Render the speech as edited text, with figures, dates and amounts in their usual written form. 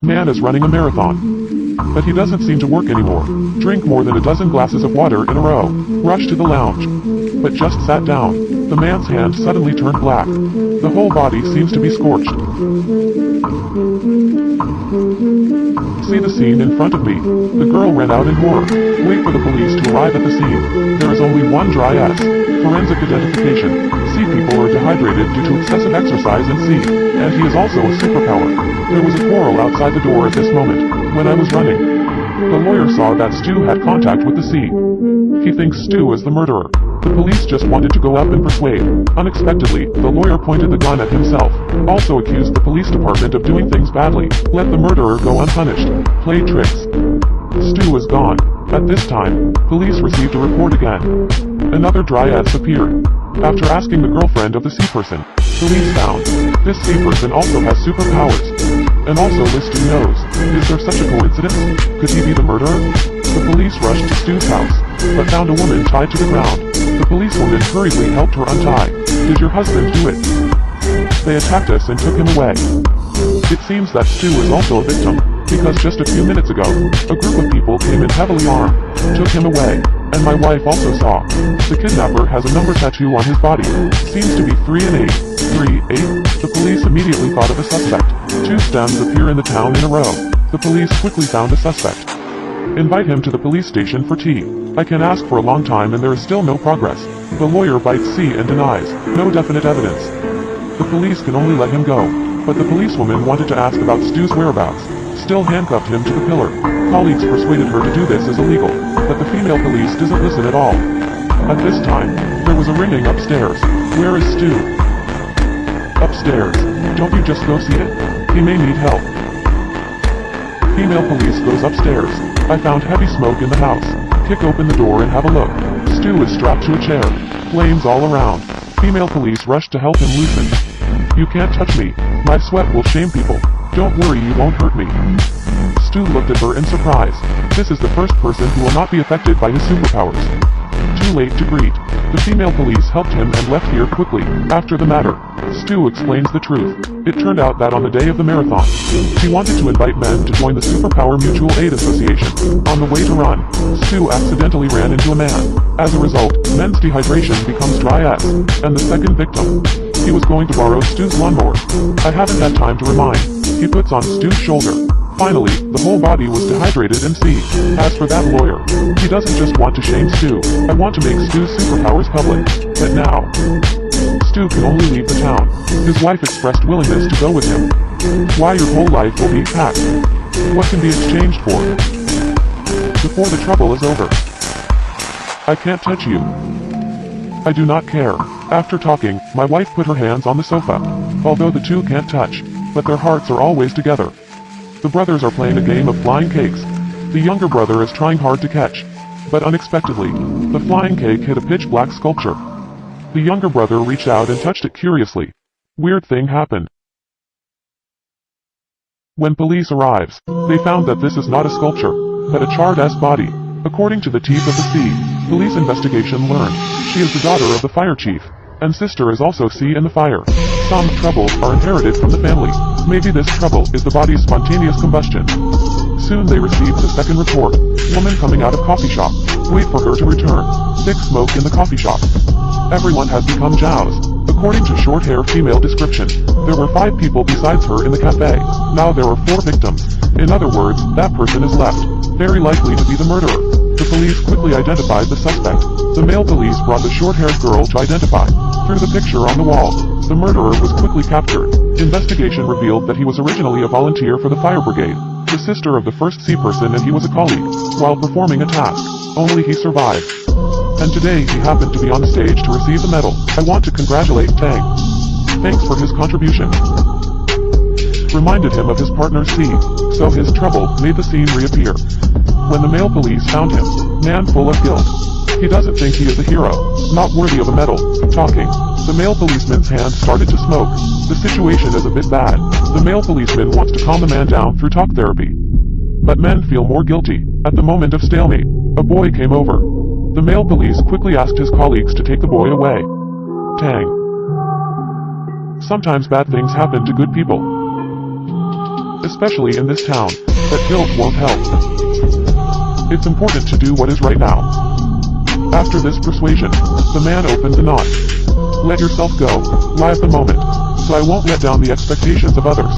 Man is running a marathon. But he doesn't seem to work anymore. Drink more than a dozen glasses of water in a row. Rush to the lounge. But just sat down. The man's hand suddenly turned black. The whole body seems to be scorched. See the scene in front of me. The girl ran out in horror. Wait for the police to arrive at the scene. There is only one dry S. Forensic identification. C people are dehydrated due to excessive exercise in C. And he is also a superpower. There was a quarrel outside the door at this moment, when I was running. The lawyer saw that Stu had contact with the C. He thinks Stu is the murderer. The police just wanted to go up and persuade. Unexpectedly, the lawyer pointed the gun at himself. Also accused the police department of doing things badly. Let the murderer go unpunished. Played tricks. Stu is gone. At this time, police received a report again. Another dry S appeared. After asking the girlfriend of the C person, police found this C person also has superpowers. And also lives Stu knows. Is there such a coincidence? Could he be the murderer? The police rushed to Stu's house, but found a woman tied to the ground. The policewoman hurriedly helped her untie. Did your husband do it? They attacked us and took him away. It seems that Stu is also a victim, because just a few minutes ago, a group of people came in heavily armed, took him away, and my wife also saw. The kidnapper has a number tattoo on his body. Seems to be 3 and 8. 3, 8. The police immediately thought of a suspect. 2 stems appear in the town in a row. The police quickly found a suspect. Invite him to the police station for tea. I can ask for a long time and there is still no progress. The lawyer bites C and denies. No definite evidence. The police can only let him go. But the policewoman wanted to ask about Stu's whereabouts. Still handcuffed him to the pillar. Colleagues persuaded her to do this as illegal, but the female police doesn't listen at all. At this time, there was a ringing upstairs. Where is Stu? Upstairs. Don't you just go see it? He may need help. Female police goes upstairs. I found heavy smoke in the house. Kick open the door and have a look. Stu is strapped to a chair. Flames all around. Female police rush to help him loosen. You can't touch me. My sweat will shame people. Don't worry, you won't hurt me. Stu looked at her in surprise. This is the first person who will not be affected by his superpowers. Too late to greet. The female police helped him and left here quickly. After the matter, Stu explains the truth. It turned out that on the day of the marathon, he wanted to invite men to join the Superpower Mutual Aid Association. On the way to run, Stu accidentally ran into a man. As a result, men's dehydration becomes dry S, and the second victim. He was going to borrow Stu's lawnmower. I haven't had time to remind. He puts on Stu's shoulder. Finally, the whole body was dehydrated and C. As for that lawyer, he doesn't just want to shame Stu. I want to make Stu's superpowers public. But now, Stu can only leave the town. His wife expressed willingness to go with him. Why your whole life will be packed? What can be exchanged for? Before the trouble is over. I can't touch you. I do not care. After talking, my wife put her hands on the sofa. Although the two can't touch, but their hearts are always together. The brothers are playing a game of flying cakes. The younger brother is trying hard to catch. But unexpectedly, the flying cake hit a pitch-black sculpture. The younger brother reached out and touched it curiously. Weird thing happened. When police arrives, they found that this is not a sculpture, but a charred S body. According to the teeth of the C, police investigation learned she is the daughter of the fire chief, and sister is also C in the fire. Some troubles are inherited from the family. Maybe this trouble is the body's spontaneous combustion. Soon they received the second report. Woman coming out of coffee shop. Wait for her to return. Thick smoke in the coffee shop. Everyone has become Jaws. According to short hair female description, there were 5 people besides her in the cafe. Now there are 4 victims. In other words, that person is left. Very likely to be the murderer. The police quickly identified the suspect. The male police brought the short-haired girl to identify. Through the picture on the wall, the murderer was quickly captured. Investigation revealed that he was originally a volunteer for the fire brigade, the sister of the first C person, and he was a colleague, while performing a task. Only he survived. And today he happened to be on stage to receive the medal. I want to congratulate Tang. Thanks for his contribution. Reminded him of his partner C, so his trouble made the scene reappear. When the male police found him, man full of guilt. He doesn't think he is a hero, not worthy of a medal. Talking, the male policeman's hand started to smoke. The situation is a bit bad. The male policeman wants to calm the man down through talk therapy. But men feel more guilty. At the moment of stalemate, a boy came over. The male police quickly asked his colleagues to take the boy away. Tang. Sometimes bad things happen to good people. especially in this town, but guilt won't help. It's important to do what is right now. After this persuasion, the man opened the knot. Let yourself go, lie at the moment, so I won't let down the expectations of others.